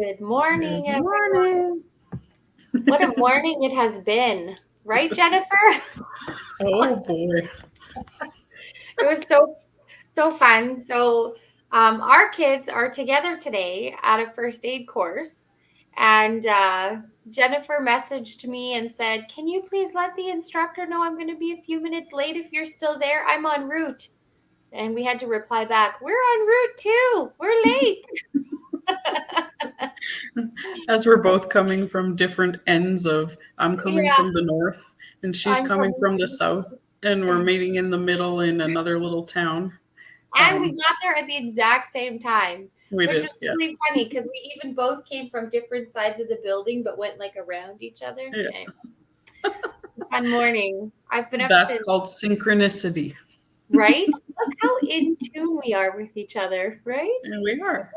Good morning, Good everyone. morning. What a morning it has been, right, Jennifer? Oh boy. It was so fun. Our kids are together today at a first aid course, and Jennifer messaged me and said, "Can you please let the instructor know I'm going to be a few minutes late if you're still there? I'm en route." And we had to reply back, "We're en route too. We're late." As we're both coming from different ends of, I'm coming Yeah, from the north and she's I'm coming coming from the south, and we're meeting in the middle in another little town. And we Um, got there at the exact same time, we which did, was yeah. really funny because we even both came from different sides of the building, but went like around each other. Yeah. Anyway, fun morning. I've been up That's since, called synchronicity. right? Look how in tune we are with each other, right? And we are.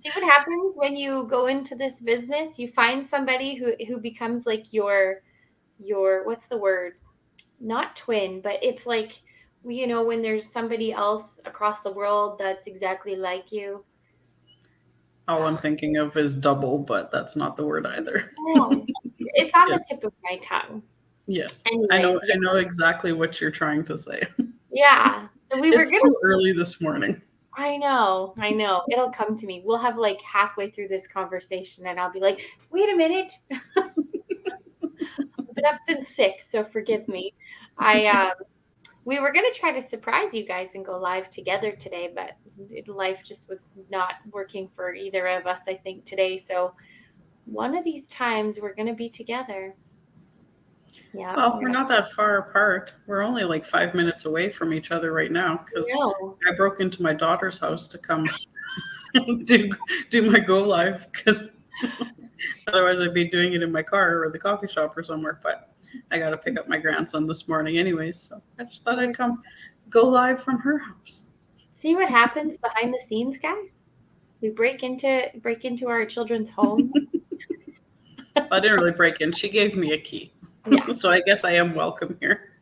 See what happens when you go into this business? You find somebody who becomes like your what's the word? Not twin, but it's like when there's somebody else across the world that's exactly like you. All I'm thinking of is double, but that's not the word either. No, it's on the Yes. tip of my tongue. Yes. I know Anyways, yeah, I know exactly what you're trying to say. yeah. So we were It's gonna. too early this morning. I know. It'll come to me. We'll have like halfway through this conversation, and I'll be like, "Wait a minute." I've been up since 6, so forgive me. I We were gonna try to surprise you guys and go live together today, but life just was not working for either of us, I think, today. So one of these times we're gonna be together. Yeah, Well, we're we're gonna. not that far apart. We're only like 5 minutes away from each other right now because No. I broke into my daughter's house to come do do my go live because otherwise I'd be doing it in my car or the coffee shop or somewhere. But I got to pick up my grandson this morning anyways, so I just thought I'd come go live from her house. See what happens behind the scenes, guys? We break into our children's home. I didn't really break in. She gave me a key, Yeah. so I guess I am welcome here.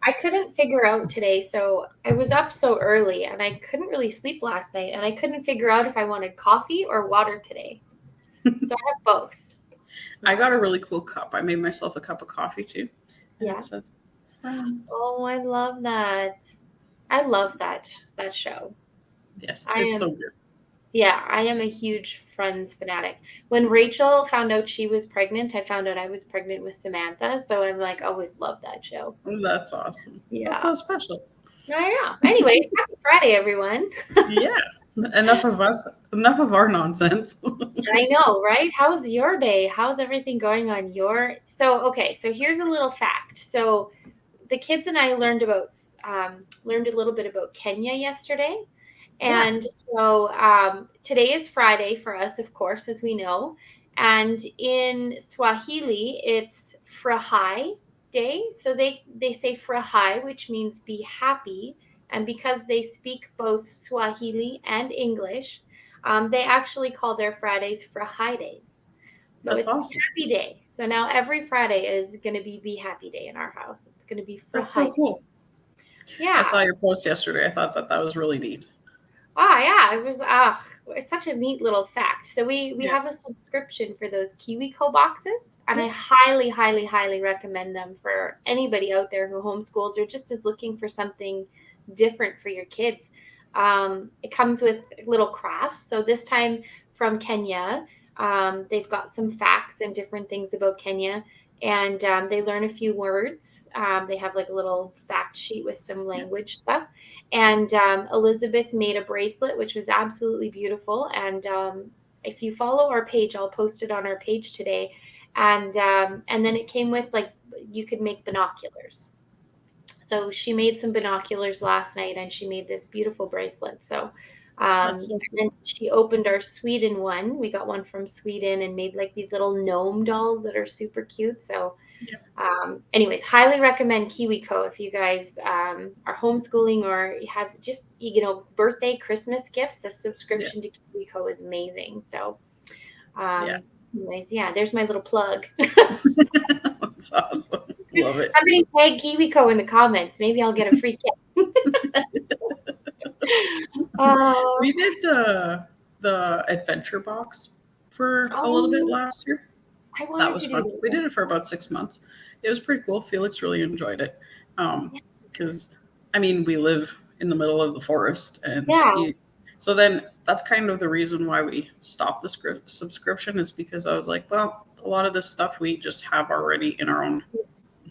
I couldn't figure out today, so I was up so early and I couldn't really sleep last night and I couldn't figure out if I wanted coffee or water today. So I have both. I Yeah. got a really cool cup. I made myself a cup of coffee too, and it Yeah. says friends. Oh, I love that. I love that show. Yes, I it's am so good. Yeah, I am a huge Friends fanatic. When Rachel found out she was pregnant, I found out I was pregnant with Samantha. So I'm like, always loved that show. That's awesome. That's Yeah. so special. I know. Anyways, happy Friday, everyone. Yeah. Enough of us. Enough of our nonsense. I know, right? How's your day? How's everything going on your okay, so here's a little fact. So the kids and I learned a little bit about Kenya yesterday. Yeah. And so today is Friday for us, of course, as we know. And in Swahili, it's Furahi Day. So they say Furahi, which means be happy. And because they speak both Swahili and English, they actually call their Fridays Furahi days. So That's it's Be awesome. Happy Day. So now every Friday is going to be Happy Day in our house. It's going to be That's so Furahi Day. cool. I Yeah. saw your post yesterday. I thought that was really neat. Yeah, it was it's such a neat little fact. So we Yeah. have a subscription for those KiwiCo boxes, and Yeah. I highly, highly, highly recommend them for anybody out there who homeschools or just is looking for something different for your kids. It comes with little crafts. So this time from Kenya, they've got some facts and different things about Kenya, and they learn a few words. They have like a little fact sheet with some Yeah. language stuff. And Elizabeth made a bracelet, which was absolutely beautiful. And if you follow our page, I'll post it on our page today. And then it came with like you could make binoculars. So she made some binoculars last night, and she made this beautiful bracelet. So That's so and then cool. she opened our Sweden one. We got one from Sweden and made like these little gnome dolls that are super cute. So Yeah. anyways, highly recommend KiwiCo if you guys are homeschooling or you have just birthday, Christmas gifts. A Yeah. subscription to KiwiCo is amazing. So, Yeah. anyways, yeah, there's my little plug. That's awesome. Love it. Somebody tag KiwiCo in the comments. Maybe I'll get a free kit. uh, We did. the adventure box for a little bit Oh, last year. I That wanted was to do fun. We that. did it for about 6 months. It was pretty cool. Felix really enjoyed it. Because, I mean, we live in the middle of the forest. Yeah, So then that's kind of the reason why we stopped the subscription, is because I was like, well, a lot of this stuff we just have already in our own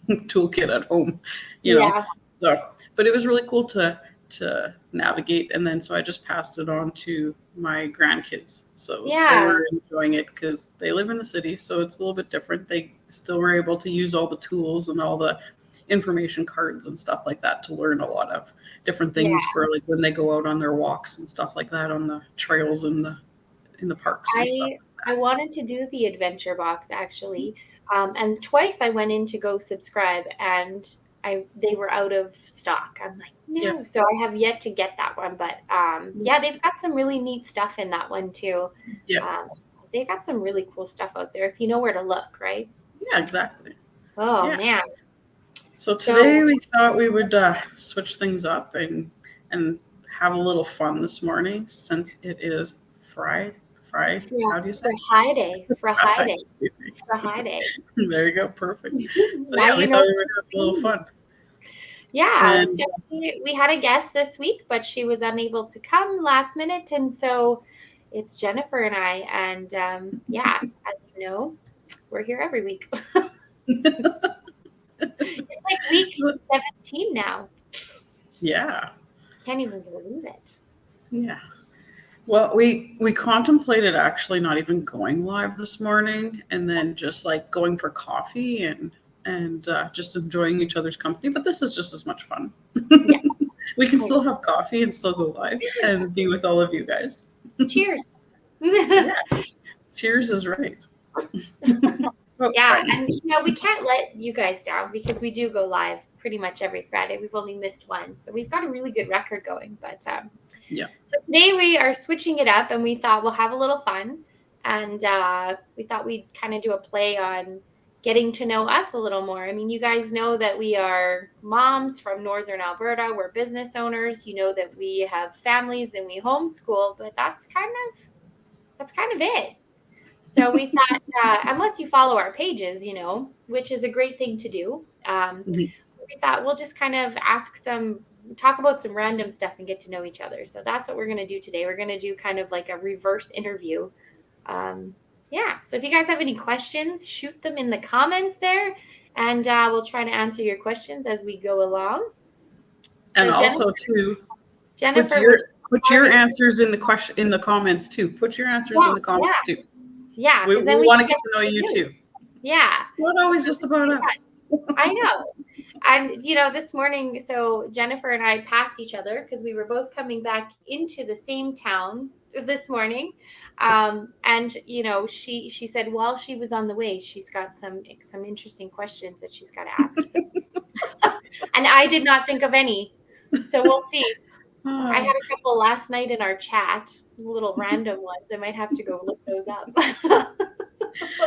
toolkit at home, you know. yeah, So, but it was really cool to navigate, and then so I just passed it on to my grandkids. So they yeah, were enjoying it because they live in the city, so it's a little bit different. They still were able to use all the tools and all the information cards and stuff like that to learn a lot of different yeah. things for like when they go out on their walks and stuff like that on the trails in the parks and stuff I like I that. So wanted to do the adventure box actually, and twice I went in to go subscribe, and they were out of stock. I'm like, yeah, no, so I have yet to get that one, but yeah, they've got some really neat stuff in that one too. yeah, Um, they got some really cool stuff out there if you know where to look, right? yeah, exactly. Oh Yeah. man, So today so we thought we would switch things up and have a little fun this morning since it is Friday. Friday. How do you say? Friday, Friday. Friday. There you go. Perfect. So Now yeah, we you thought know we would have a little something. fun. Yeah, And so we had a guest this week, but she was unable to come last minute, and so it's Jennifer and I. And yeah, as you know, we're here every week. It's like week 17 now. yeah, Can't even believe it. yeah. Well, we contemplated actually not even going live this morning, and then just like going for coffee and just enjoying each other's company. But this is just as much fun. Yeah, We can still totally. have coffee and still go live and be with all of you guys. Cheers. Yeah, cheers is right. Oh, Yeah, fine. and we can't let you guys down because we do go live pretty much every Friday. We've only missed one, so we've got a really good record going. But Yeah. so today we are switching it up, and we thought we'll have a little fun, and we thought we'd kind of do a play on getting to know us a little more. I mean, you guys know that we are moms from Northern Alberta. We're business owners. You know that we have families and we homeschool, but that's kind of it. So we thought, unless you follow our pages, which is a great thing to do, Mhm. we thought we'll just kind of talk about some random stuff and get to know each other. So that's what we're going to do today. We're going to do kind of like a reverse interview. Um, yeah. So if you guys have any questions, shoot them in the comments there, and we'll try to answer your questions as we go along. And So Jennifer, also to put Jennifer, would your put you your already? answers in the question in the comments too. Put your answers Yeah, in the yeah, comments too. yeah. We Because then we we want can to get get to know to you know you. too. Yeah. It's not always just about us. I know. And, this morning, so Jennifer and I passed each other because we were both coming back into the same town this morning. And, she said while she was on the way, she's got some interesting questions that she's got to ask. So, and I did not think of any. So we'll see. I had Oh. a couple last night in our chat, little random ones. I might have to go look those up. But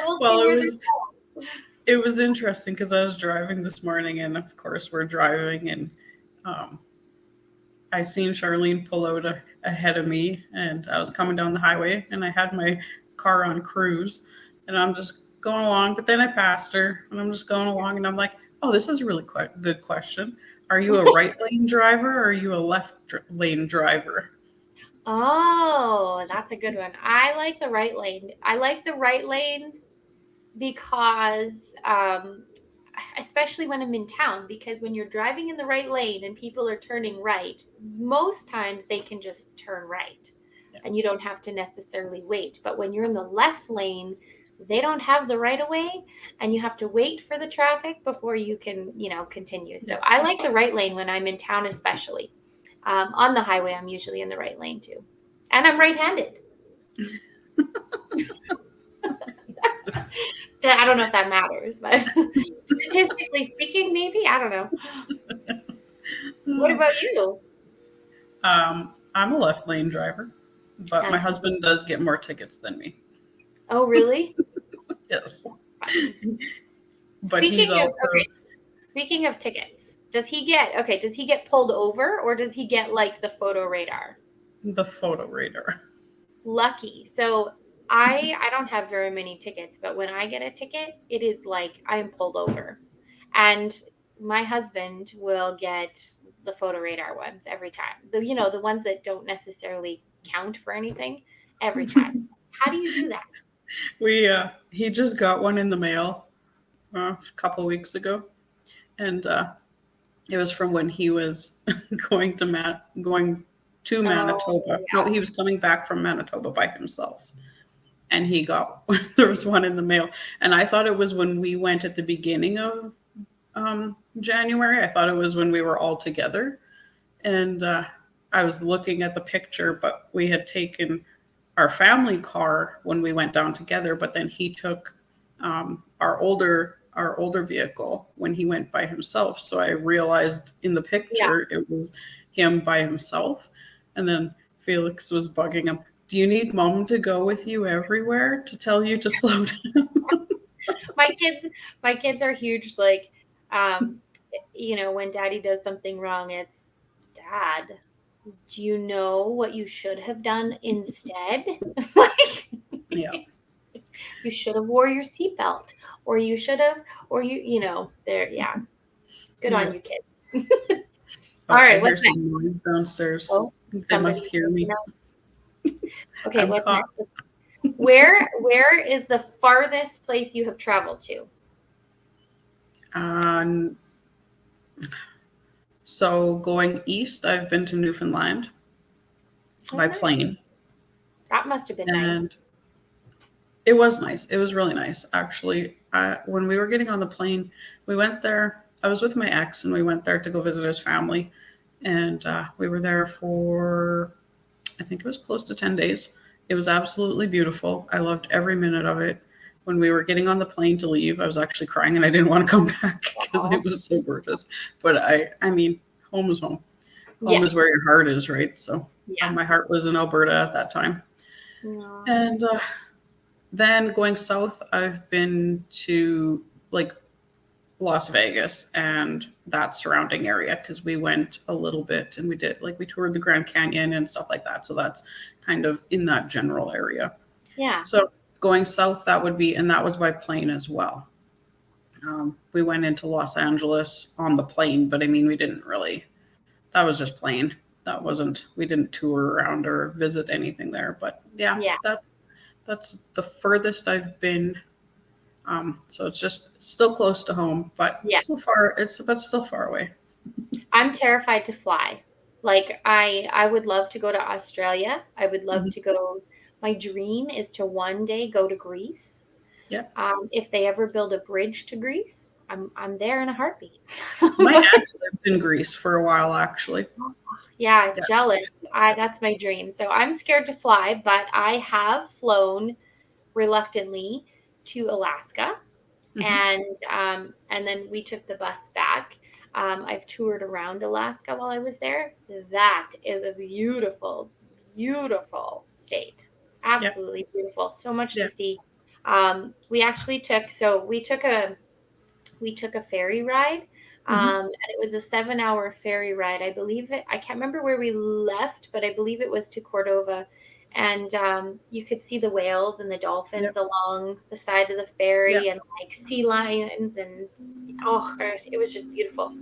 we'll see Well, where this goes. it was interesting because I was driving this morning, and of course we're driving, and um, I seen Charlene pull out ahead of me, and I was coming down the highway, and I had my car on cruise, and I'm just going along. But then I passed her, and I'm just going along, and I'm like, "Oh, this is a really quite good question. Are you a right lane driver or are you a lane driver?" Oh, that's a good one. I like the right lane. I like the right lane because, especially when I'm in town, because when you're driving in the right lane and people are turning right, most times they can just turn right Yeah. and you don't have to necessarily wait. But when you're in the left lane, they don't have the right of way and you have to wait for the traffic before you can, continue. So Yeah. I like the right lane when I'm in town, especially. On the highway, I'm usually in the right lane too. And I'm right-handed. I don't know if that matters, but statistically speaking, maybe. I don't know. What about you? I'm a left lane driver, but my Nice. husband does get more tickets than me. Oh, really? Yes, but Speaking he's of also okay, speaking of tickets, does he get pulled over or does he get like the photo radar? the photo radar. lucky. So I don't have very many tickets, but when I get a ticket, it is like I am pulled over. And my husband will get the photo radar ones every time. The ones that don't necessarily count for anything every time. How do you do that? We he just got one in the mail a couple weeks ago, and it was from when he was going to Oh, Manitoba. No, he was coming back from Manitoba by himself, and he got there was one in the mail, and I thought it was when we went at the beginning of January. I thought it was when we were all together, and I was looking at the picture, but we had taken our family car when we went down together, but then he took our older vehicle when he went by himself. So I realized in the yeah. picture it was him by himself, and then Felix was bugging him. Do you need mom to go with you everywhere to tell you to slow down? My kids are huge. Like, um, when daddy does something wrong, it's dad. Do you know what you should have done instead? Like, Yeah. you should have wore your seatbelt, or you should have, or there. Yeah, good Yeah. on you, kid. All Oh, I right, hear what's next? some noise downstairs. Oh, They must somebody's hear waking me. up. Okay, I'm what's caught. next? Where is the farthest place you have traveled to? Um, so going east, I've been to Newfoundland by Okay, plane, that must have been nice. and it was nice. It was really nice, actually. When we were getting on the plane, we went there. I was with my ex, and we went there to go visit his family, and we were there for, I think it was close to 10 days. It was absolutely beautiful. I loved every minute of it. When we were getting on the plane to leave, I was actually crying, and I didn't want to come back because Aw. it was so gorgeous. But I mean, home is home. Home Yeah, is where your heart is, right? So yeah. my heart was in Alberta at that time, Aw. and then going south, I've been to like Las Vegas and that surrounding area because we went a little bit and we toured the Grand Canyon and stuff like that. So that's kind of in that general area. Yeah, So going south, and that was by plane as well. We went into Los Angeles on the plane, but I mean, that was just plane. We didn't tour around or visit anything there. But yeah, yeah, that's the furthest I've been. So it's just still close to home, but yeah. still far away. I'm terrified to fly. Like, I would love to go to Australia. I would love Mhm. to go. My dream is to one day go to Greece. Yep. If they ever build a bridge to Greece, I'm there in a heartbeat. My ex lived in Greece for a while, actually. Yeah, Yeah. jealous. That's my dream. So I'm scared to fly, but I have flown reluctantly to Alaska, Hmm. and then we took the bus back. I've toured around Alaska while I was there. That is a beautiful, beautiful state. Yep. Absolutely beautiful. So much to Yeah. see. We took a ferry ride. Hmm. And it was a 7-hour ferry ride. I can't remember where we left, but I believe it was to Cordova. And you could see the whales and the dolphins Yep. along the side of the Yep. ferry, and like sea lions. And oh gosh, it was just beautiful.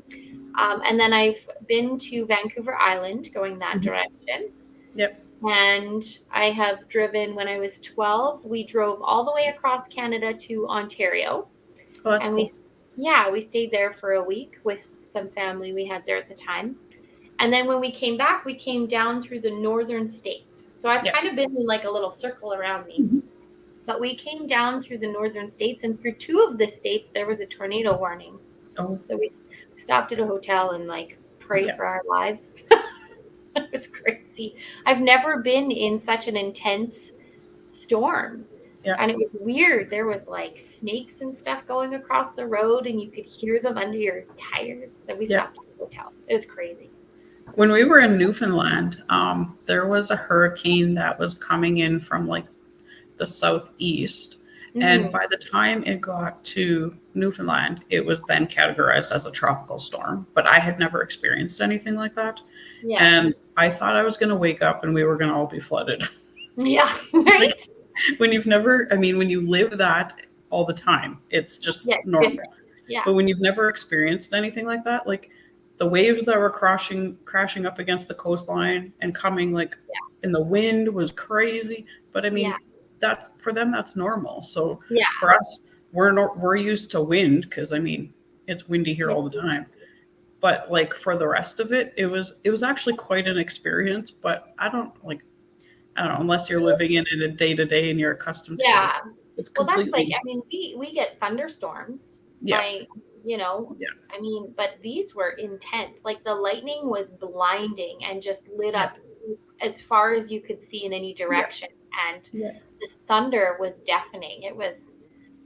And then I've been to Vancouver Island going that Hmm. direction. Yep. And I have driven when I was 12. We drove all the way across Canada to Ontario, Oh, that's and cool. we stayed there for a week with some family we had there at the time. And then when we came back, we came down through the northern states. So I've Yep. kind of been in like a little circle around me. Hmm. But we came down through the northern states, and through two of the states there was a tornado warning. Oh, So we stopped at a hotel and like prayed yeah. for our lives. It was crazy. I've never been in such an intense storm. Yeah. And it was weird. There was like snakes and stuff going across the road, and you could hear them under your tires. So we Yeah. stopped at the hotel. It was crazy. When we were in Newfoundland, there was a hurricane that was coming in from like the southeast. And Hmm. by the time it got to Newfoundland, it was then categorized as a tropical storm. But I had never experienced anything like that. Yeah. And I thought I was going to wake up and we were going to all be flooded. Yeah, Like right? when you've never, I mean, when you live that all the time, it's just Yeah, normal. different. Yeah, But when you've never experienced anything like that, like the waves that were crashing up against the coastline and coming like in the wind was crazy. But I yeah, mean, that's for them that's normal. So yeah, for us, we're used to wind because I mean it's windy here yeah. all the time. But like for the rest of it, it was actually quite an experience. But I don't know unless you're living in it a day to day and you're accustomed to it. Yeah. It's Well, that's like, completely I mean, we get thunderstorms. yeah You know, yeah I mean, but these were intense. Like the lightning was blinding and just lit yeah up as far as you could see in any yeah direction. And yeah the thunder was deafening. It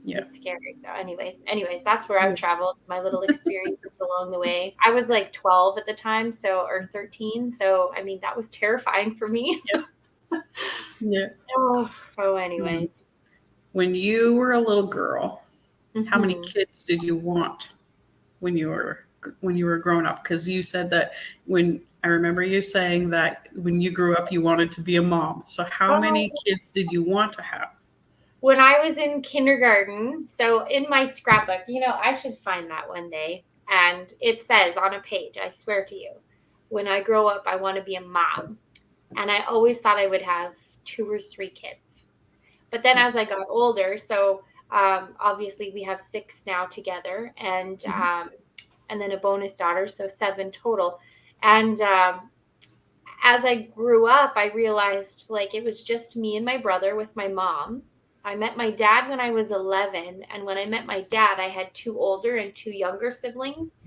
yeah was scary. So anyways, that's where I've yeah traveled, my little experiences along the way. I was like 12 at the time, or 13. So, I mean, that was terrifying for me. yeah yeah. Mm. Anyways. When you were a little girl, how many Hmm. kids did you want when you were growing up? Because you said that when I remember you saying that when you grew up you wanted to be a mom. So how many Oh, kids did you want to have? when I was in kindergarten, so in my scrapbook, I should find that one day. And it says on a page, I swear to you, when I grow up, I want to be a mom. And I always thought I would have 2 or 3 kids. But then as I got older, so obviously we have 6 now together, Mhm. and then a bonus daughter, so 7 total. And as I grew up, I realized like it was just me and my brother with my mom. I met my dad when I was 11. And when I met my dad, I had 2 older and 2 younger siblings.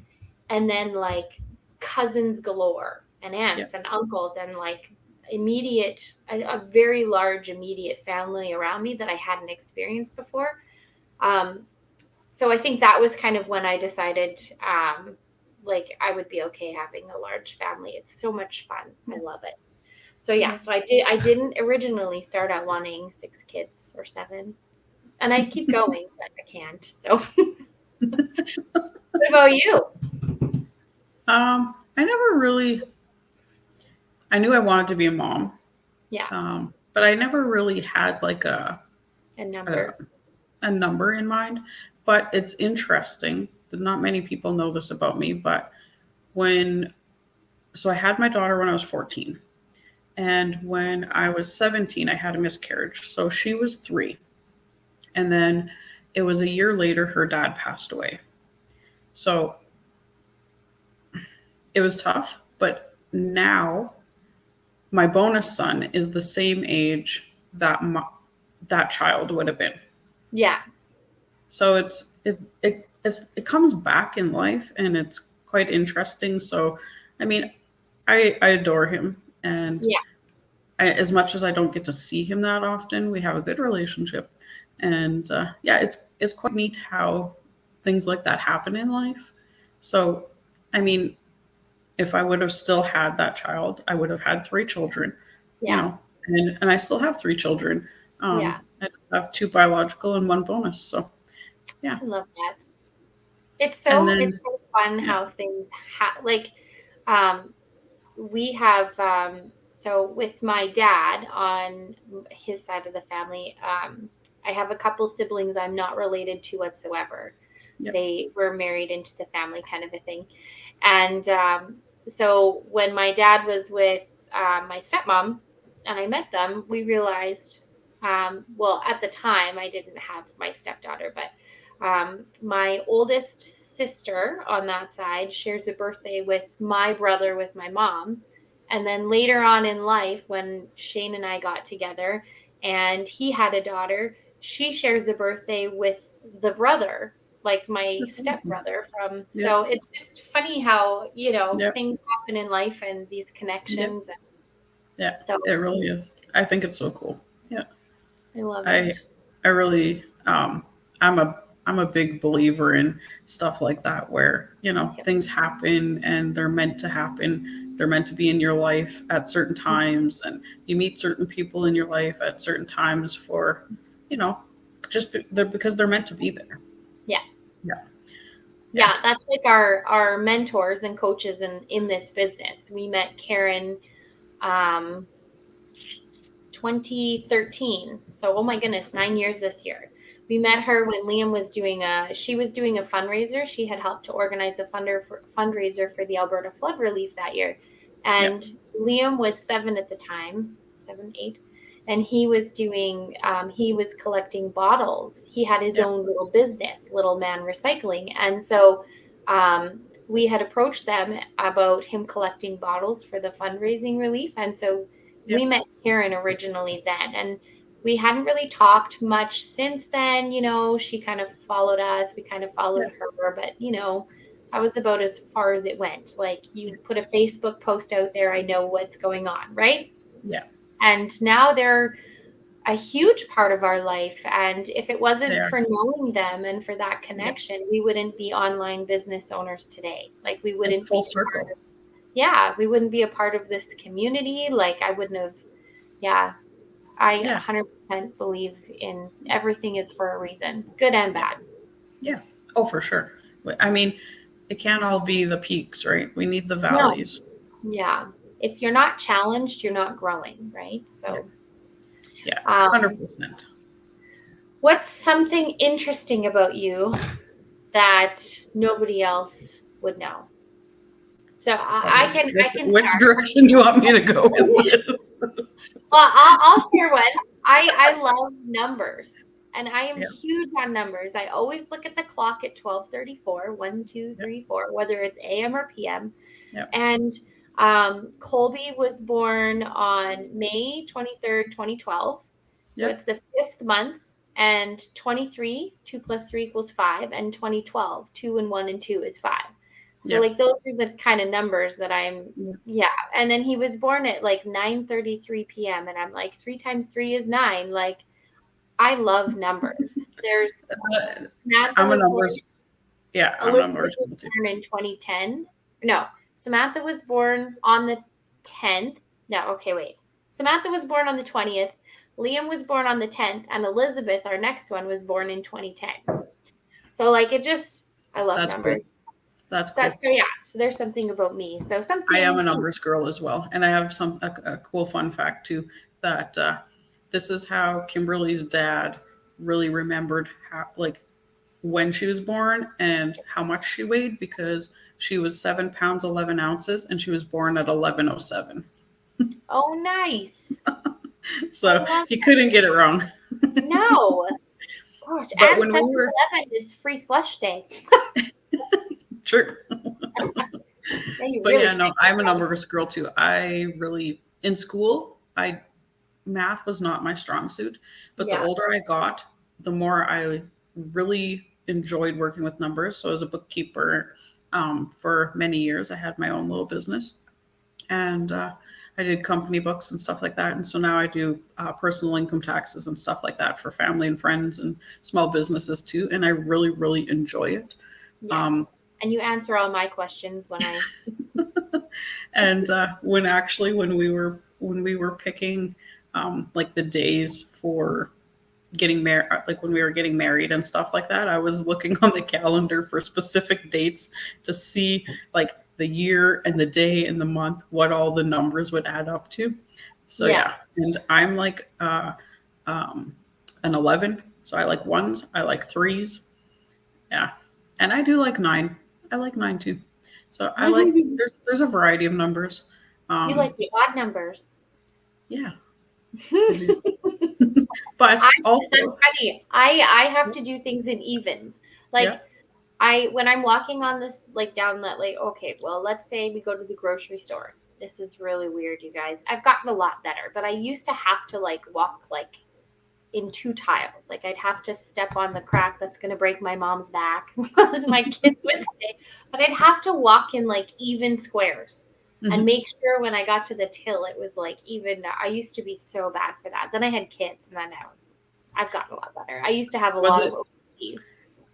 And then like cousins galore and Yeah. aunts and uncles and like a very large immediate family around me that I hadn't experienced before. Um, so I think that was kind of when I decided like I would be okay having a large family. It's so much fun. I love it. So yeah, Yeah. so I didn't originally start out wanting 6 kids or 7. And I keep going, but I can't. So what about you? I never really I knew I wanted to be a mom. Yeah, But I never really had like a a number. a number in mind. But it's interesting that not many people know this about me, but when so I had my daughter when I was 14. And when I was 17, I had a miscarriage. So she was 3. And then it was a year later, her dad passed away. So it was tough. But now my bonus son is the same age that child would have been. Yeah, So it comes back in life and it's quite interesting. So I mean, I adore him and yeah, as much as I don't get to see him that often, we have a good relationship, and yeah, it's quite neat how things like that happen in life. So, I mean, if I would have still had that child, I would have had 3 children, you yeah, know, and I still have 3 children. yeah. I just have 2 biological and 1 bonus. So, yeah, I love that. It's and so then it's so fun yeah, how things like um we have so with my dad on his side of the family, I have a couple siblings I'm not related to whatsoever. yeah, They were married into the family kind of a thing. And so when my dad was with my stepmom and I met them, we realized, well, at the time I didn't have my stepdaughter, but my oldest sister on that side shares a birthday with my brother, with my mom. And then later on in life, when Shane and I got together and he had a daughter, she shares a birthday with the brother, like my that's awesome. stepbrother from. Yeah, So it's just funny how, yeah, things happen in life and these yeah, connections. And yeah. so It really is. I think it's so cool. Yeah. I love I it. I really I'm a big believer in stuff like that where, Yep. things happen and they're meant to happen. They're meant to be in your life at certain times and you meet certain people in your life at certain times for, you know, they're because they're meant to be there. Yeah. Yeah. Yeah. Yeah, that's like our mentors and coaches in this business. We met Karen um 2013. So, oh my goodness, 9 years this year. We met her when Liam was doing she was doing a fundraiser. She had helped to organize a fundraiser for the Alberta flood relief that year. Yeah. And Liam was 7 at the time, 7, 8. And he was he was collecting bottles. He had his Yeah. own little business, Little Man Recycling. And so we had approached them about him collecting bottles for the fundraising relief. And so we met Karen originally then. And we hadn't really talked much since then. She kind of followed us. We kind of followed her. But, I was about as far as it went. Like, you put a Facebook post out there, I know what's going on, right? Yeah. And now they're a huge part of our life. And if it wasn't for knowing them and for that connection, we wouldn't be online business owners today. Like, we wouldn't It's full be circle. we wouldn't be a part of this community. Like, I wouldn't have. I 100% believe in everything is for a reason, good and bad. Yeah. Oh, for sure. I mean, it can't all be the peaks, right? We need the valleys. No. Yeah. If you're not challenged, you're not growing, right? So, yeah, 100%. What's something interesting about you that nobody else would know? So I can Which start. direction you want me to go with this? Well, I'll share one. I love numbers, and I am huge on numbers. I always look at the clock at 12:34, 1, 2, 3, 4, whether it's AM or PM. Yep. And Colby was born on May 23rd, 2012. So it's the 5th month. And 23, 2 plus 3 equals 5. And 2012, 2 and 1 and 2 is 5. So like, those are the kind of numbers that I'm, And then he was born at like 9:33 p.m. And I'm like, 3 times 3 is 9. Like, I love numbers. There's I'm a numbers. Yeah, I'm a numbers. Born in 2010. No, Samantha was born on the 10th. No, okay, wait. Samantha was born on the 20th. Liam was born on the 10th, and Elizabeth, our next one, was born in 2010. So like, I love numbers. Cool. That's cool. So there's something about me. So I am a numbers girl as well, and I have a cool fun fact too, that this is how Kimberly's dad really remembered how, like, when she was born and how much she weighed, because she was 7 pounds 11 ounces and she was born at 11:07. Oh, nice. So he couldn't get it wrong. No. Gosh, but and when 7-Eleven is free slush day. True. But yeah, no, I'm a numbers girl too. I really, in school, math was not my strong suit, but the older I got, the more I really enjoyed working with numbers. So as a bookkeeper, for many years, I had my own little business, and I did company books and stuff like that. And so now I do personal income taxes and stuff like that for family and friends and small businesses too. And I really, really enjoy it. Yeah. And you answer all my questions when I. And when we were picking like the days for getting married, like when we were getting married and stuff like that, I was looking on the calendar for specific dates to see like the year and the day and the month, what all the numbers would add up to. So and I'm like an 11, so I like 1s, I like 3s, and I do like 9. I like 9 too. So I like, there's a variety of numbers. You like the odd numbers. Yeah. But also, that's funny. I have to do things in evens. Like, when I'm walking on this, like, down that, like, okay, well, let's say we go to the grocery store. This is really weird, you guys. I've gotten a lot better, but I used to have to like walk like in 2 tiles. Like, I'd have to step on the crack that's going to break my mom's back, as my kids would say. But I'd have to walk in like even squares and make sure when I got to the till, it was like even. I used to be so bad for that. Then I had kids, and then I've gotten a lot better. I used to have a lot of OCD.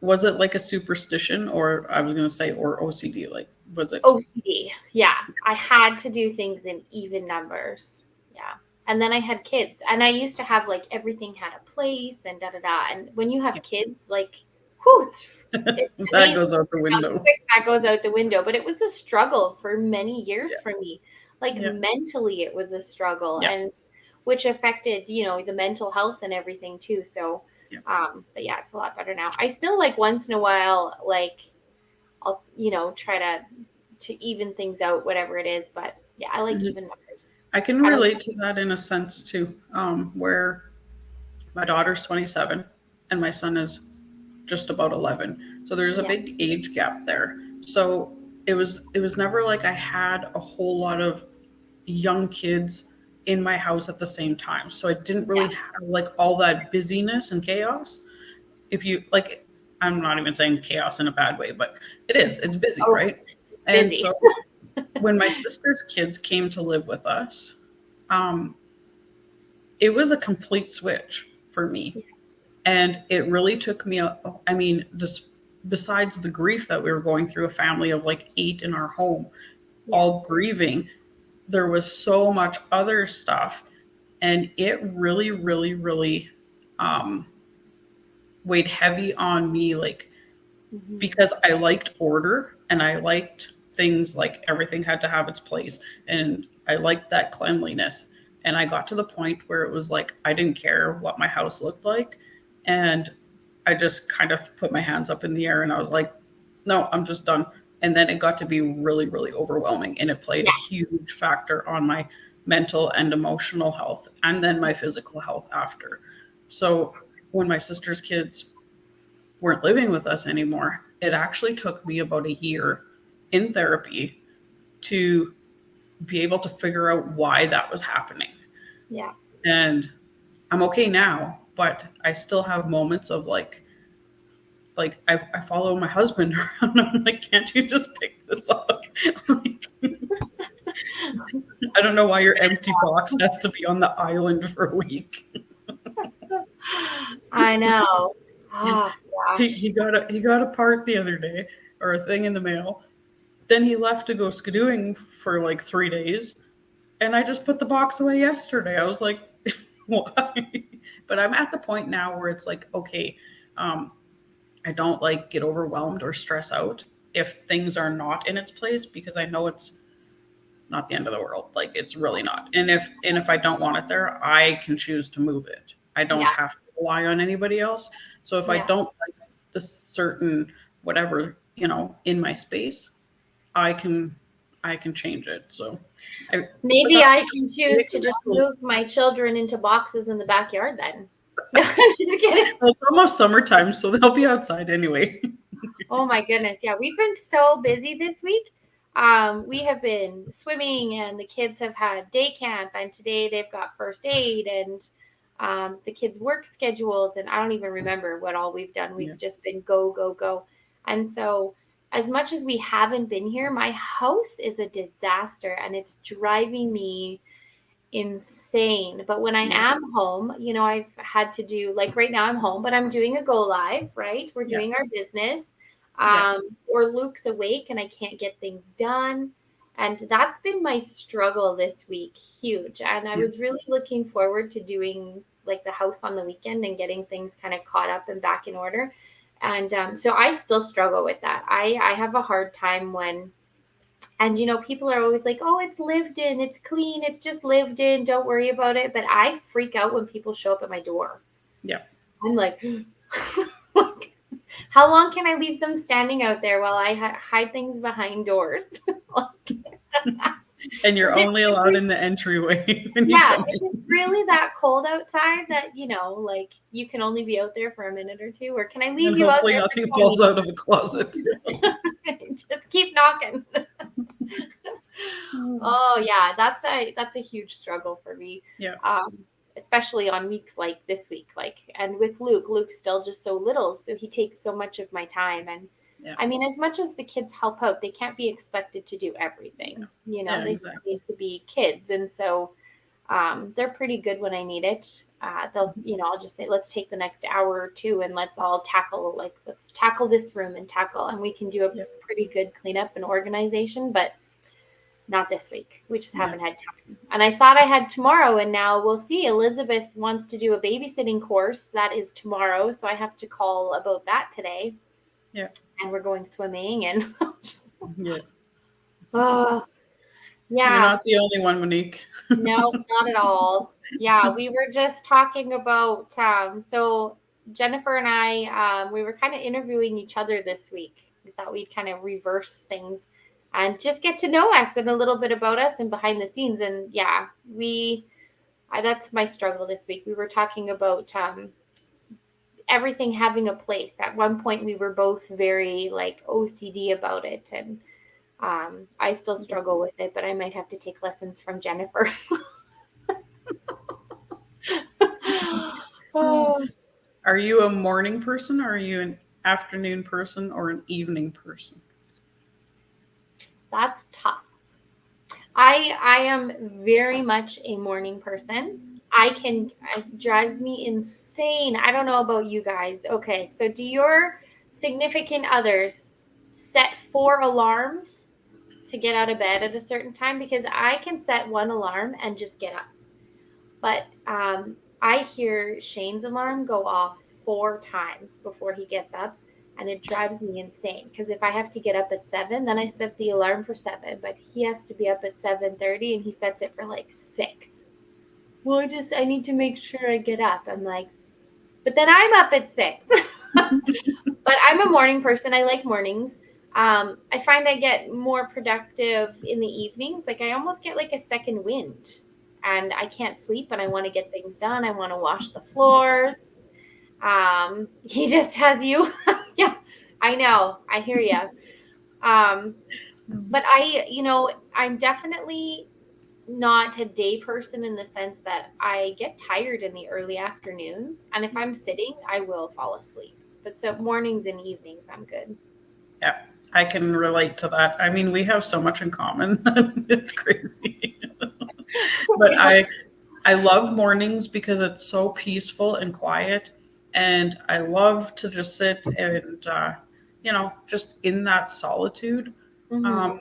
Was it like a superstition, or I was going to say, or OCD? Like, was it OCD? Yeah, I had to do things in even numbers. Yeah. And then I had kids, and I used to have like everything had a place and da-da-da. And when you have kids, like, whew, that goes out the window. That goes out the window. But it was a struggle for many years for me. Like, mentally, it was a struggle. And which affected, the mental health and everything too. So, Yeah. but yeah, it's a lot better now. I still like once in a while, like I'll, try to even things out, whatever it is. But yeah, I like Mhm. even numbers. I can I don't. relate to that in a sense too, where my daughter's 27 and my son is just about 11. So there's a Yeah, big age gap there. So it was never like I had a whole lot of young kids in my house at the same time. So I didn't yeah, really have like all that busyness and chaos. If you like, I'm not even saying chaos in a bad way, but it's busy, oh, right? it's And busy. so when my sister's kids came to live with us, um, it was a complete switch for me. And it really took me, I mean, just besides the grief that we were going through, a family of like 8 in our home, Yeah, all grieving, there was so much other stuff. And it really, really, really um, weighed heavy on me, like, hmm, because I liked order and I liked things like everything had to have its place. And I liked that cleanliness. And I got to the point where it was like, I didn't care what my house looked like. And I just kind of put my hands up in the air and I was like, no, I'm just done. And then it got to be really, really overwhelming. And it played a yeah, huge factor on my mental and emotional health and then my physical health after. So when my sister's kids weren't living with us anymore, it actually took me about a year in therapy to be able to figure out why that was happening. yeah. And I'm okay now, but I still have moments of like I follow my husband around. I'm like, can't you just pick this up? Like, I don't know why your empty box has to be on the island for a week. I know. Ah, He, gosh. he got a part the other day or a thing in the mail. Then he left to go skidooing for like 3 days. And I just put the box away yesterday. I was like, why? But I'm at the point now where it's like, okay, um, I don't like get overwhelmed or stress out if things are not in its place because I know it's not the end of the world. Like it's really not. And if I don't want it there, I can choose to move it. I don't Yeah, have to rely on anybody else. So if I yeah. don't like the certain whatever, in my space, I can I can change it. So but Maybe that's I can the choose to just example. move my children into boxes in the backyard then. No, I'm just kidding. Well, it's almost summertime, so they'll be outside anyway. Oh my goodness. Yeah, we've been so busy this week. We have been swimming and the kids have had day camp and today they've got first aid and the kids' work schedules and I don't even remember what all we've done. Yeah. We've just been go, go, go. And so as much as we haven't been here, my house is a disaster and it's driving me insane. But when I Yeah. am home, I've had to do like right now I'm home, but I'm doing a go live, right? We're Yeah. doing our business. Yeah. Or Luke's awake and I can't get things done. And that's been my struggle this week, huge. And I Yeah. was really looking forward to doing like the house on the weekend and getting things kind of caught up and back in order. And so I still struggle with that. I have a hard time when and people are always like, "Oh, it's lived in, it's clean, it's just lived in, don't worry about it." But I freak out when people show up at my door. Yeah. I'm like, like, how long can I leave them standing out there while I hide things behind doors? And you're Is it only allowed in the entryway when you yeah, come is it in. really that cold outside that, like you can only be out there for a minute or two? Or can I leave And you out hopefully there nothing for falls 20? out of a closet. Just keep knocking. Oh yeah, that's a huge struggle for me. Yeah. Um, Especially on weeks like this week. Like and with Luke's still just so little, so he takes so much of my time. And Yeah. I mean, as much as the kids help out, they can't be expected to do everything. Yeah. They still Exactly. need to be kids. And so they're pretty good when I need it. They'll, I'll just say, let's take the next hour or two and let's tackle this room and we can do a Yeah. pretty good cleanup and organization. But not this week. We just Yeah. haven't had time. And I thought I had tomorrow, and now we'll see. Elizabeth wants to do a babysitting course. That is tomorrow. So I have to call about that today. Yeah. And we're going swimming and just, Yeah. oh, You're yeah, not the only one, Monique. no, not at all. Yeah, we were just talking about so Jennifer and I we were kind of interviewing each other this week. We thought we'd kind of reverse things and just get to know us and a little bit about us and behind the scenes. And yeah, that's my struggle this week. We were talking about everything having a place. At one point we were both very like OCD about it, and I still struggle with it, but I might have to take lessons from Jennifer. Oh, Are you a morning person? Or are you an afternoon person or an evening person? that's tough. I am very much a morning person. It drives me insane. I don't know about you guys. Okay, so do your significant others set 4 alarms to get out of bed at a certain time? Because I can set one alarm and just get up. But I hear Shane's alarm go off 4 times before he gets up, and it drives me insane. Because if I have to get up at 7, then I set the alarm for 7, but he has to be up at 7:30, and he sets it for like 6. Well, I need to make sure I get up. I'm like, but then I'm up at 6. But I'm a morning person. I like mornings. I find I get more productive in the evenings. Like I almost get like a second wind, and I can't sleep and I want to get things done. I want to wash the floors. He just has you. Yeah, I know. I hear you. But I'm definitely not a day person in the sense that I get tired in the early afternoons. And if I'm sitting, I will fall asleep. But so mornings and evenings, I'm good. Yeah, I can relate to that. I mean, we have so much in common. It's crazy. But I love mornings because it's so peaceful and quiet, and I love to just sit and just in that solitude, Mm-hmm. um,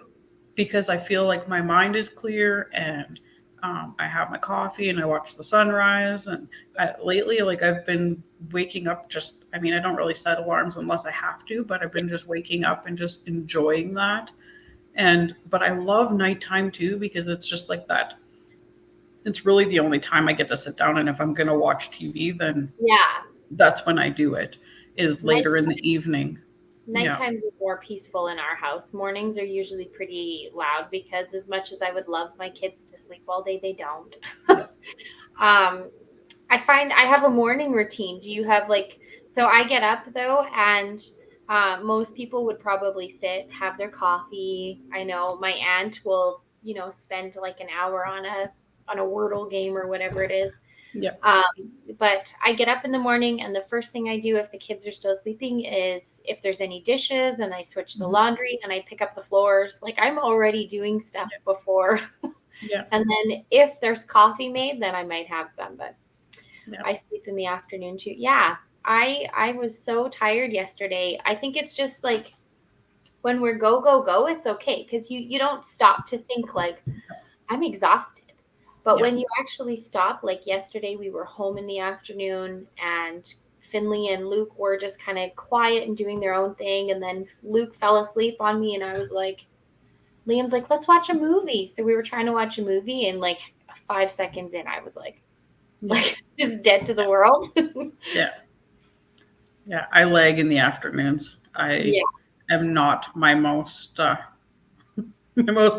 because I feel like my mind is clear, and I have my coffee and I watch the sunrise. And lately, like I've been waking up just. I mean, I don't really set alarms unless I have to, but I've been just waking up and just enjoying that. And but I love nighttime too because it's just like that. It's really the only time I get to sit down, and if I'm going to watch TV, then Yeah. that's when I do it, is later in the Nighttime, evening. Yeah. nighttimes are more peaceful in our house. Mornings are usually pretty loud because as much as I would love my kids to sleep all day, they don't. Yeah. um, I find I have a morning routine. Do you have like, so I get up though, and most people would probably sit, have their coffee. I know my aunt will, spend like an hour on a Wordle game or whatever it is. Yeah. Um, but I get up in the morning, and the first thing I do if the kids are still sleeping is if there's any dishes, and I switch the Mhm. laundry and I pick up the floors. Like I'm already doing stuff before. Yeah. And then if there's coffee made, then I might have some, but Yeah. I sleep in the afternoon too. Yeah. I was so tired yesterday. I think it's just like when we're go go go, it's okay because you don't stop to think like I'm exhausted. But Yeah. when you actually stop, like yesterday, we were home in the afternoon, and Finley and Luke were just kind of quiet and doing their own thing. And then Luke fell asleep on me, and I was like, Liam's like, let's watch a movie. So we were trying to watch a movie, and like 5 seconds in, I was like, Yeah. just dead to the world. Yeah. Yeah. I lag in the afternoons. I Yeah, am not my most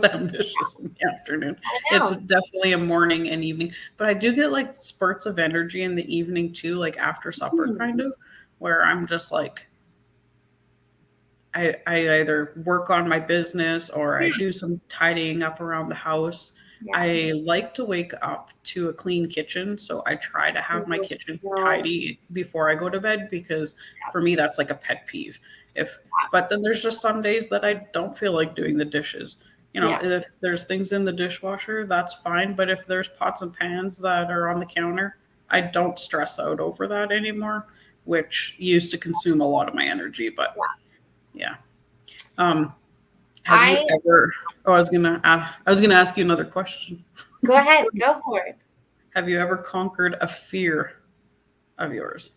ambitious in the afternoon. I It's know. definitely a morning and evening, but I do get like spurts of energy in the evening too, like after supper Hmm. kind of, where I'm just like I either work on my business or I Yeah. do some tidying up around the house. Yeah. I like to wake up to a clean kitchen, so I try to have my kitchen No. tidy before I go to bed because for me that's like a pet peeve. If but then there's just some days that I don't feel like doing the dishes. Yeah. If there's things in the dishwasher, that's fine, but if there's pots and pans that are on the counter, I don't stress out over that anymore, which used to consume a lot of my energy, but yeah. Um, have you I ever? Oh, I was gonna ask you another question. Go ahead, go for it. Have you ever conquered a fear of yours?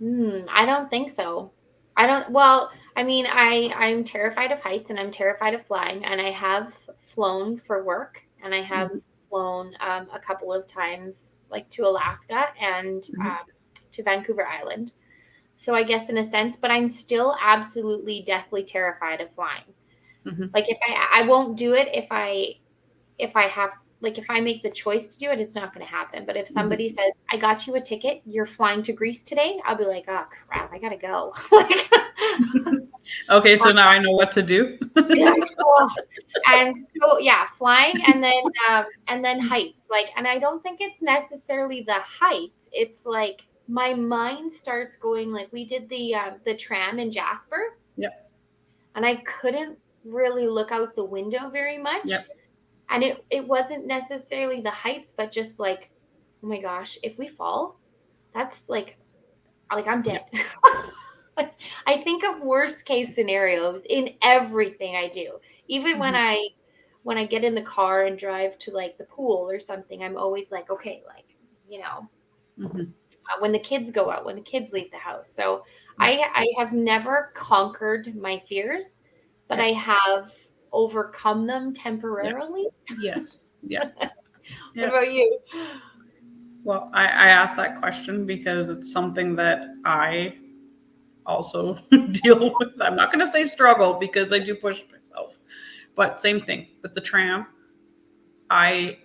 I don't think so. I don't, well, I mean, I'm terrified of heights and I'm terrified of flying, and I have flown for work, and I have Mhm, flown a couple of times, like to Alaska and mhm, to Vancouver Island. So I guess in a sense, but I'm still absolutely deathly terrified of flying. mhm. Like if I won't do it if I have like if I make the choice to do it, it's not going to happen. But if Mhm. somebody says, "I got you a ticket, you're flying to Greece today," I'll be like, "Oh crap, I gotta go." Like, Okay, so now I know what to do. yeah, oh. And so yeah, flying and then heights. Like, and I don't think it's necessarily the heights. It's like my mind starts going like we did the tram in Jasper, Yep, and I couldn't really look out the window very much. yep, And it wasn't necessarily the heights, but just like, oh my gosh, if we fall, that's like I'm yep. dead. I think of worst case scenarios in everything I do. Even Mhm, when I get in the car and drive to like the pool or something, I'm always like, okay, like, you know, mhm. when the kids go out, when the kids leave the house. So Yep, I have never conquered my fears, but I yep, have overcome them yep. temporarily. Yes. Yeah. What Yeah. about you? Well, I asked that question because it's something that I also deal with. I'm not going to say struggle because I do push myself, but same thing with the tram. I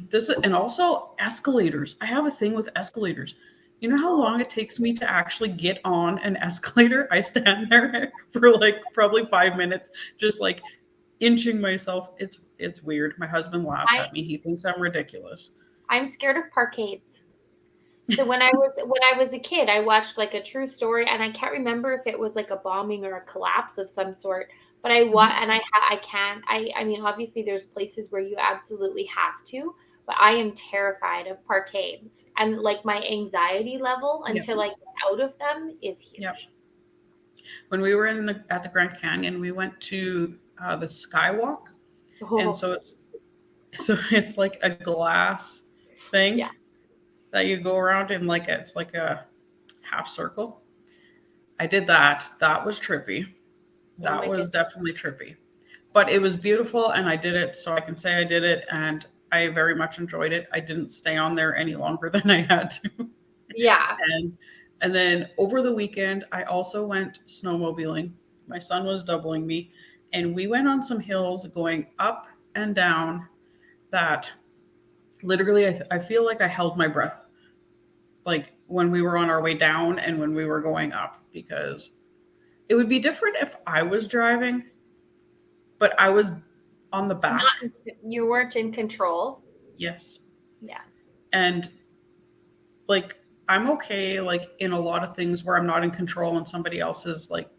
this and also escalators. I have a thing with escalators. You know how Oh, long it takes me to actually get on an escalator? I stand there for like probably 5 minutes, just like inching myself. It's weird. My husband laughs I at me. He thinks I'm ridiculous. I'm scared of parkades. So when I was a kid, I watched like a true story, and I can't remember if it was like a bombing or a collapse of some sort. But Mhm. I can't I mean obviously there's places where you absolutely have to, but I am terrified of parkades, and like my anxiety level Yep. until I get out of them is Yep. huge. When we were in the at the Grand Canyon, we went to the Skywalk, and Oh it's like a glass yeah, thing that you go around in it's like a half circle. I did that. That was trippy. oh That my was goodness, definitely trippy. But it was beautiful and I did it, so I can say I did it and I very much enjoyed it. I didn't stay on there any longer than I had to. yeah. And and then over the weekend I also went snowmobiling. My son was doubling me and we went on some hills going up and down that literally I feel like I held my breath like when we were on our way down and when we were going up because it would be different if I was driving, but I was on the Not back. you weren't in control. Yes. Yeah. And like I'm okay like in a lot of things where I'm not in control and somebody else is like,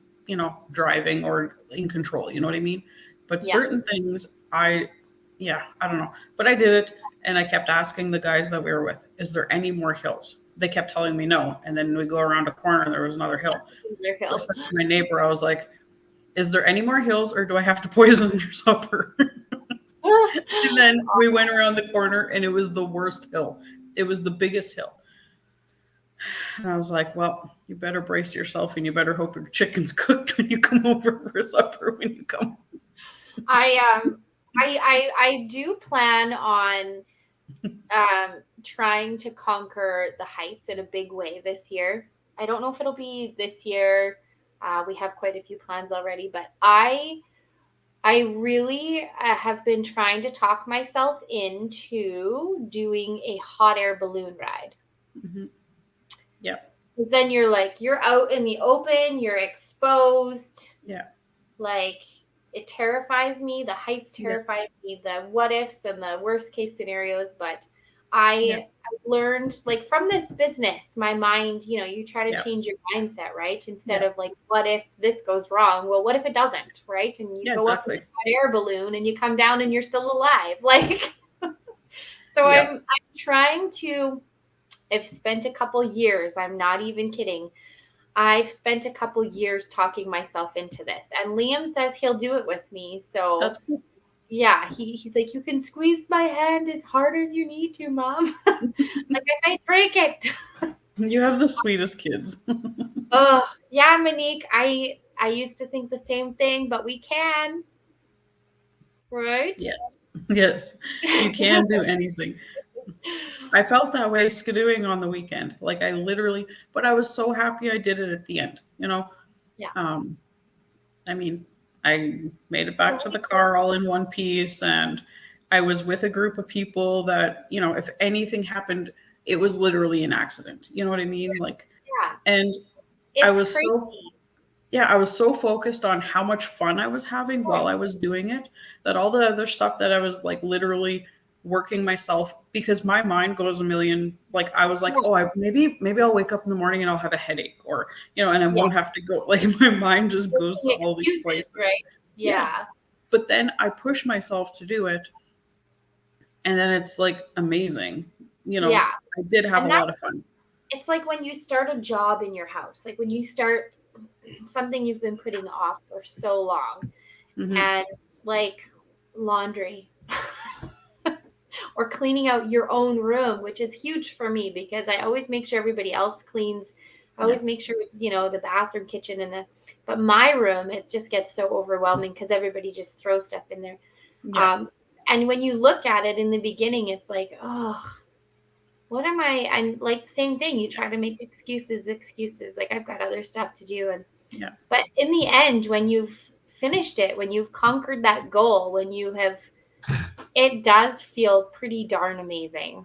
driving or in control, you know what I mean? But Yeah. certain things yeah, I don't know. But I did it and I kept asking the guys that we were with, is there any more hills? They kept telling me no. And then we go around a corner and there was another hill. Your So I hill. said to my neighbor, I was like, is there any more hills or do I have to poison your supper? And then we went around the corner and it was the worst hill. It was the biggest hill. And I was like, well, you better brace yourself and you better hope your chicken's cooked when you come over for supper when you come. I do plan on trying to conquer the heights in a big way this year. I don't know if it'll be this year. We have quite a few plans already, but I really have been trying to talk myself into doing a hot air balloon ride. Mm-hmm. Yeah. Because then you're like you're out in the open, you're exposed. Yeah. Like it terrifies me. The heights Yeah. terrify me. The what ifs and the worst case scenarios. But Yeah. I learned like from this business, my mind. You try to Yeah. change your mindset, right? Instead Yeah. of like, what if this goes wrong? Well, what if it doesn't, right? And you Yeah. go up in a Exactly. hot air balloon and you come down and you're still alive. Like so, Yeah. I'm trying to. I've spent a couple years. I'm not even kidding. I've spent a couple years talking myself into this, and Liam says he'll do it with me. So, That's cool. yeah, he's like, you can squeeze my hand as hard as you need to, mom. Like, I might break it. You have the sweetest kids. Oh, yeah, Monique, I used to think the same thing, but we can, right? Yes. Yes. You can do anything. I felt that way skidooing on the weekend. Like I literally, but I was so happy I did it at the end, you know? Yeah. Um, I mean, I made it So back to the car all in one piece, and I was with a group of people that, you know, if anything happened, it was literally an accident. You know what I mean? Like, yeah, and I it's was crazy. so, yeah, I was so focused on how much fun I was having while I was doing it that all the other stuff that I was like literally working myself because my mind goes a million. Like I was like, Yeah, oh, I maybe I'll wake up in the morning and I'll have a headache, or you know, and I yeah. won't have to go. Like my mind just goes to Making all these excuses, places. right? Yeah. Yes, but then I push myself to do it, and then it's like amazing. You know, Yeah. I did have a And that lot of fun. it's like when you start a job in your house, like when you start something you've been putting off for so long, Hmm. and like laundry or cleaning out your own room, which is huge for me because I always make sure everybody else cleans. I Yeah, always make sure, the bathroom, kitchen, but my room, it just gets so overwhelming because everybody just throws stuff in there. yeah. Um, and when you look at it in the beginning, it's like, oh, what am I? And like, same thing, you try to make excuses. Like, I've got other stuff to do. Yeah. But in the end, when you've finished it, when you've conquered that goal, when you have, it does feel pretty darn amazing.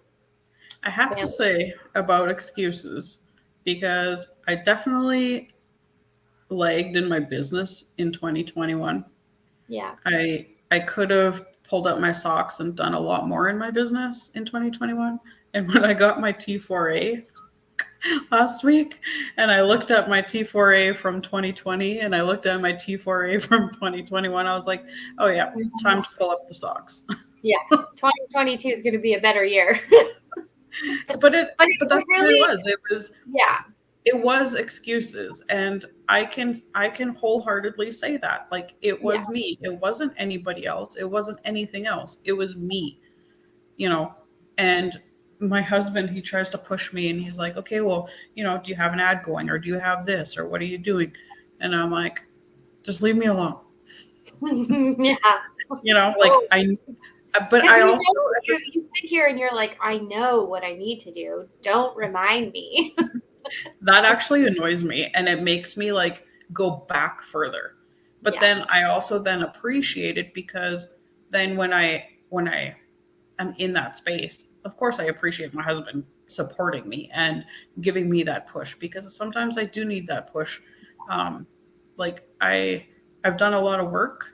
I have to Family. say about excuses because I definitely lagged in my business in 2021. Yeah. I could have pulled up my socks and done a lot more in my business in 2021. And when I got my T4A last week and I looked at my T4A from 2020 and I looked at my T4A from 2021, I was like, "Oh yeah, time to pull up the socks." Yeah. 2022 is going to be a better year. but it But but it that's what it really, was. yeah. It was excuses, and I can wholeheartedly say that, like, it Yeah. was me, it wasn't anybody else, it wasn't anything else, it was me, you know. And my husband, he tries to push me and he's like, okay, well, you know, do you have an ad going, or do you have this, or what are you doing? And I'm like, just leave me alone, Yeah. you know, like Oh, but because I you also know, you sit here and you're like, I know what I need to do. Don't remind me. that actually annoys me and it makes me like go back further. But Yeah. then I also then appreciate it because then when I am in that space, of course I appreciate my husband supporting me and giving me that push because sometimes I do need that push. Um, like I've done a lot of work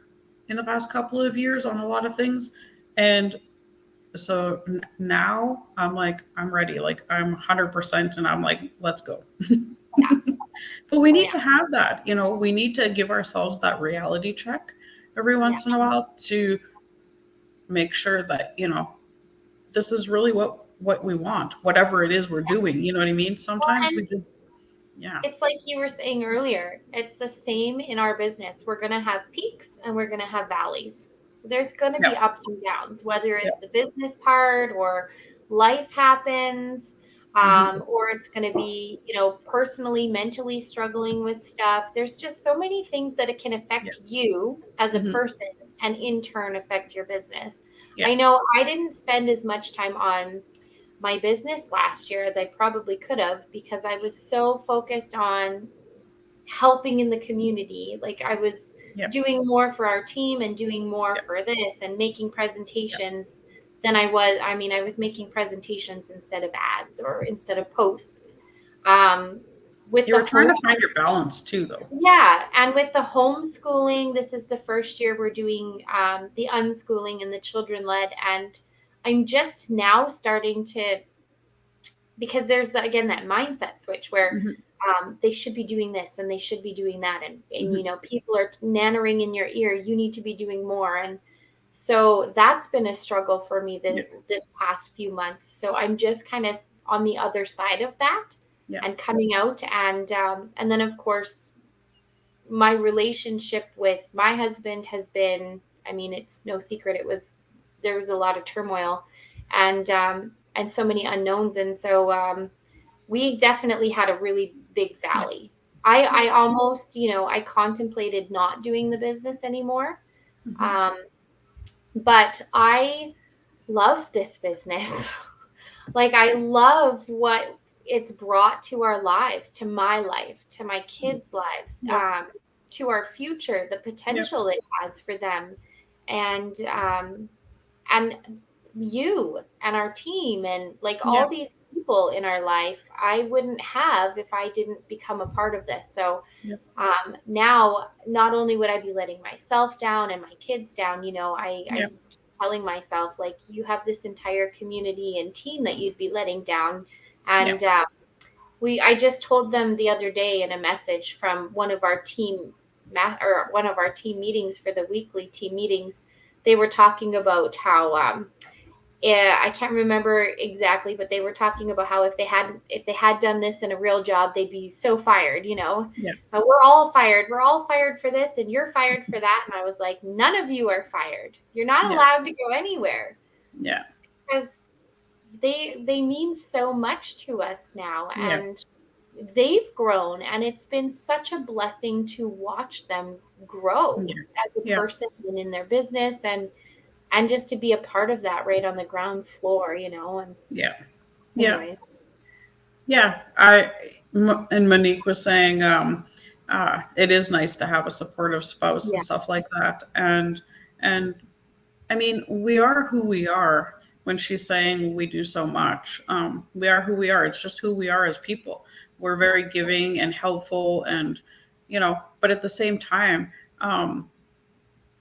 in the past couple of years on a lot of things, and so now I'm like I'm ready. Like I'm 100%, and I'm like let's go. Yeah. But we Oh, need yeah. to have that, you know, we need to give ourselves that reality check every Yeah. once in a while to make sure that, you know, this is really what we want, whatever it is we're doing, you know what I mean? Well, Sometimes and we just yeah. it's like you were saying earlier, it's the same in our business. We're going to have peaks and we're going to have valleys. There's going to Yeah. be ups and downs, whether Yeah. it's the business part or life happens, Hmm. or it's going to be, personally, mentally struggling with stuff. There's just so many things that it can Yeah. affect you as a Hmm. person and in turn affect your business. Yeah. I know I didn't spend as much time on my business last year as I probably could have because I was so focused on helping in the community. Like I was Yeah. doing more for our team and doing more Yeah. for this and making Yeah. presentations than I was making presentations instead of ads or instead of posts. Um, with You the were trying home to find your balance too though. Yeah, and with the homeschooling, this is the first year we're doing the unschooling and the children led, and I'm just now starting to, because there's again that mindset switch where Hmm. they should be doing this and they should be doing that, and Hmm. people are nattering in your ear, you need to be doing more. And so that's been a struggle for me Yeah. this past few months, so I'm just kind of on the other side of that Yeah. and coming out. And then of course my relationship with my husband has been, I mean, it's no secret, there was a lot of turmoil and so many unknowns. And so we definitely had a really big Yeah. valley. I almost, I contemplated not doing the business anymore. Mhm. Um, but I love this business. Like, I love what it's brought to our lives, to my life, to my kids' lives, Yep. to our future, the Yep. potential it has for them. And you and our team and like all Yep. these people in our life, I wouldn't have if I didn't become a part of this. So Yep. now, not only would I be letting myself down and my kids down, I Yep. keep telling myself, like, you have this entire community and team that you'd be letting down. Yep. And I just told them the other day in a message from one of our team or one of our team meetings for the weekly team meetings. They were talking about how yeah, I can't remember exactly, but they were talking about how if they had done this in a real job, they'd be so fired. Yep. We're all fired. We're all fired for this, and you're fired for that. And I was like, none of you are fired. You're not Yep. allowed to go anywhere Yeah. because they mean so much to us now, Yeah. and they've grown, and it's been such a blessing to watch them grow Yeah. as a Yeah. person and in their business and just to be a part of that right on the ground floor, and Yeah. Yeah. anyways. Yeah. And Monique was saying, it is nice to have a supportive spouse and Yeah. stuff like that. And I mean, we are who we are. When she's saying we do so much, we are who we are. It's just who we are as people. We're Yeah. very giving and helpful, and but um,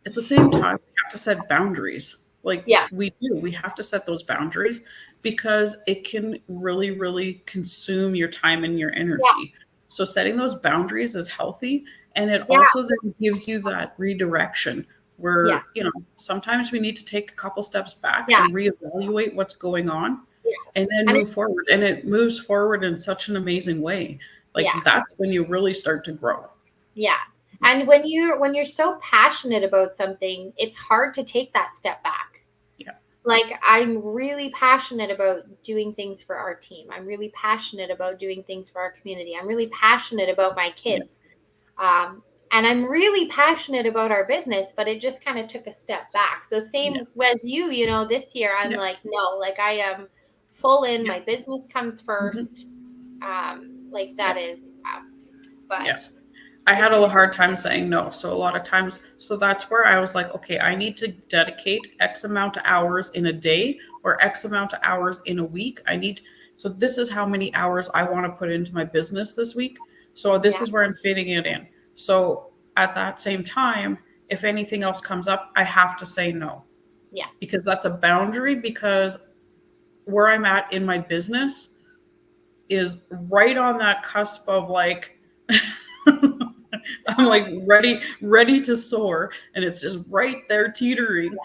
at the same time, we have to set boundaries. Like Yeah. we do, we have to set those boundaries because it can really, really consume your time and your Yeah. energy. So setting those boundaries is healthy. And it Yeah. also then gives you that redirection Yeah. where, sometimes we need to take a couple steps back Yeah. and reevaluate what's going on Yeah. and then And move forward. And it moves forward in such an amazing way. Like yeah. that's when you really start to grow. Yeah. And when you're so passionate about something, it's hard to take that step back. Yeah. Like, I'm really passionate about doing things for our team. I'm really passionate about doing things for our community. I'm really passionate about my Yeah. kids. Um, and I'm really passionate about our business, but it just kind of took a step back. So Yeah. same as you, this year, I'm Yeah. like, no, like I am full in. Yeah. My business comes Hmm. first. Like Yeah. that is, Yeah. but I had it's a been, hard time saying no. So a lot of times, so that's where I was like, okay, I need to dedicate X amount of hours in a day or X amount of hours in a week. So this is how many hours I want to put into my business this week. So this yeah, is where I'm fitting it in. So at that same time, if anything else comes up, I have to say no yeah. because that's a boundary because where I'm at in my business is right on that cusp of like I'm So, like ready to soar and it's just right there teetering.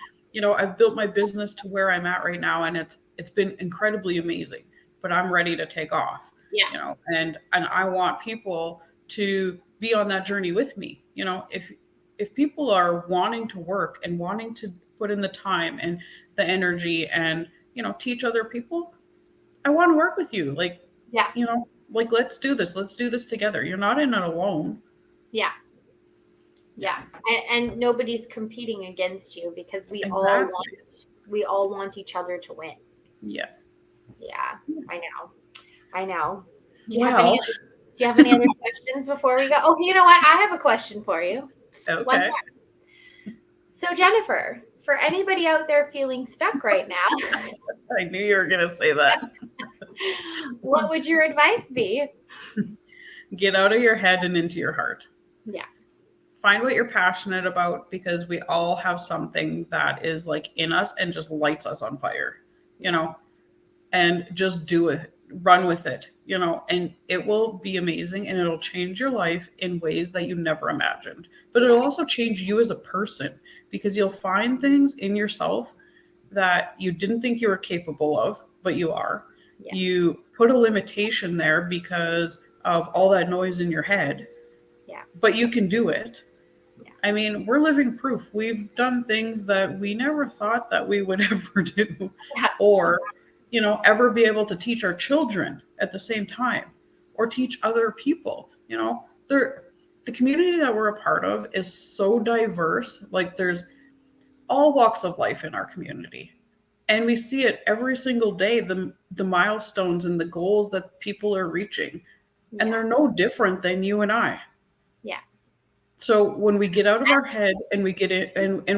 I've built my business to where I'm at right now and it's been incredibly amazing, but I'm ready to take off, yeah, and I want people to be on that journey with me. If people are wanting to work and wanting to put in the time and the energy and teach other people, I want to work with you. yeah, Like let's do this. Let's do this together. You're not in it alone. yeah, Yeah, yeah. And nobody's competing against you because exactly. we all want each other to win. Yeah. Yeah, I know. I know. Do you have any Well, other, do you have any other questions before we go? Oh, you know what? I have a question for you. One okay. more. So, Jennifer, for anybody out there feeling stuck right now, I knew you were going to say that. what would your advice be? Get out of your head and into your heart. Yeah. Find what you're passionate about because we all have something that is like in us and just lights us on fire, you Yeah. know, and just do it, run with it, and it will be amazing and it'll change your life in ways that you never imagined. But it'll Yeah. also change you as a person because you'll find things in yourself that you didn't think you were capable of, but you are. Yeah. You put a limitation there because of all that noise in your head, Yeah. but you can do it. Yeah. I mean, we're living proof. We've done things that we never thought that we would ever do Yeah. or, ever be able to teach our children at the same time or teach other people. the community that we're a part of is so diverse. Like there's all walks of life in our community. And we see it every single day, the milestones and the goals that people are reaching. And Yeah. they're no different than you and I. Yeah. So when we get out of our head and we get it and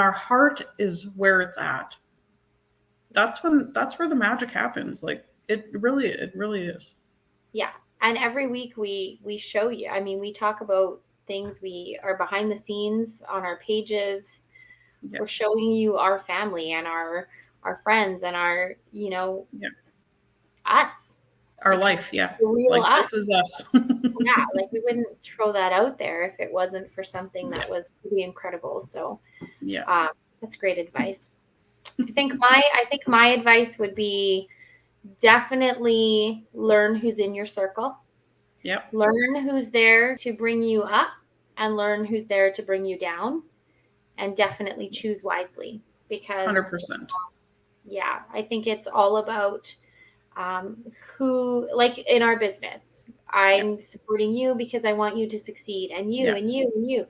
our heart is where it's at, that's where the magic happens. Like it really is. Yeah. And every week we show you. I mean, we talk about things we are behind the scenes on our pages. Yeah. We're showing you our family and our friends and our, Yeah. us. Our life, yeah. The real Like us. this is us. Yeah, like we wouldn't throw that out there if it wasn't for something that Yeah. was pretty incredible. So Yeah. that's great advice. I think my advice would be definitely learn who's in your circle. Yep. Learn who's there to bring you up and learn who's there to bring you down, and definitely choose wisely because 100%. yeah, I think it's all about who, like in our business, Yep. I'm supporting you because I want you to succeed, and you Yeah. and you and you.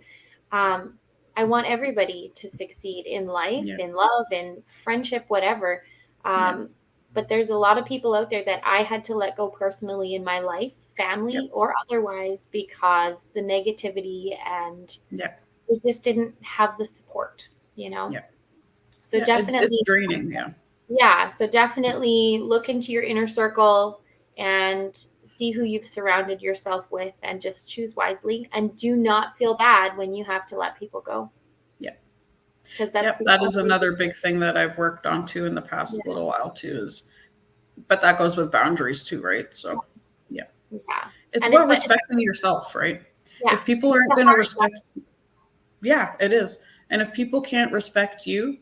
Um, I want everybody to succeed in life, Yeah. in love, in friendship, whatever. Yeah. Um, but there's a lot of people out there that I had to let go personally in my life, Yep. family or otherwise, because the negativity and Yeah. we just didn't have the support, Yeah. So Yeah. It's definitely, draining. Yeah. yeah. So definitely look into your inner circle and see who you've surrounded yourself with and just choose wisely, and do not feel bad when you have to let people go. Yeah. Because that's Yep. the That is only, another big thing that I've worked on too in the past yeah, little while too is, but that goes with boundaries too, right? So yeah. yeah. It's And about it's respecting yourself, right? yeah, If people it's aren't a going to hard respect, yeah, it is. And if people can't respect you,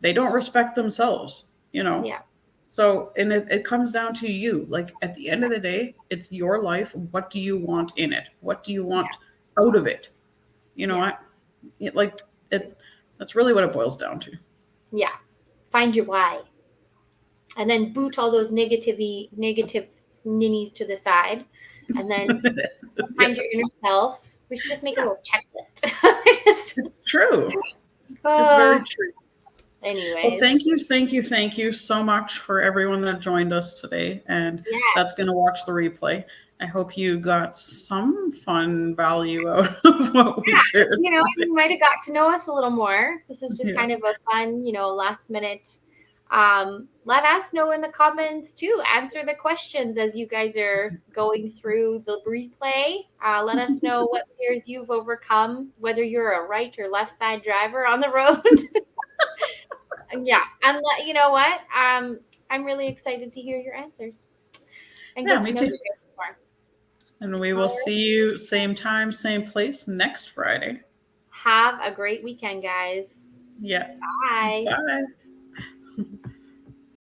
they don't respect themselves, you know? yeah, So, and it comes down to you. Like at the end of the day, it's your life. What do you want in it? What do you want out of it? You know yeah, what? It, like it, that's really what it boils down to. yeah. Find your why, and then boot all those negative ninnies to the side, and then Yeah, find your inner self. We should just make a yeah, little checklist. Just, true. It's very uh, true. Well, anyways, thank you so much for everyone that joined us today and yeah. that's going to watch the replay. I hope you got some fun value out of what we Yeah, shared today. you might have got to know us a little more. This was just Yeah. kind of a fun, last minute. Let us know in the comments too. Answer the questions as you guys are going through the replay. Let us know what fears you've overcome, whether you're a right or left side driver on the road. Yeah, and you know what? I'm really excited to hear your answers and Yeah, get to me know too. you guys more. And we will All right. see you same time, same place next Friday. Have a great weekend, guys. Yeah. Bye. Bye.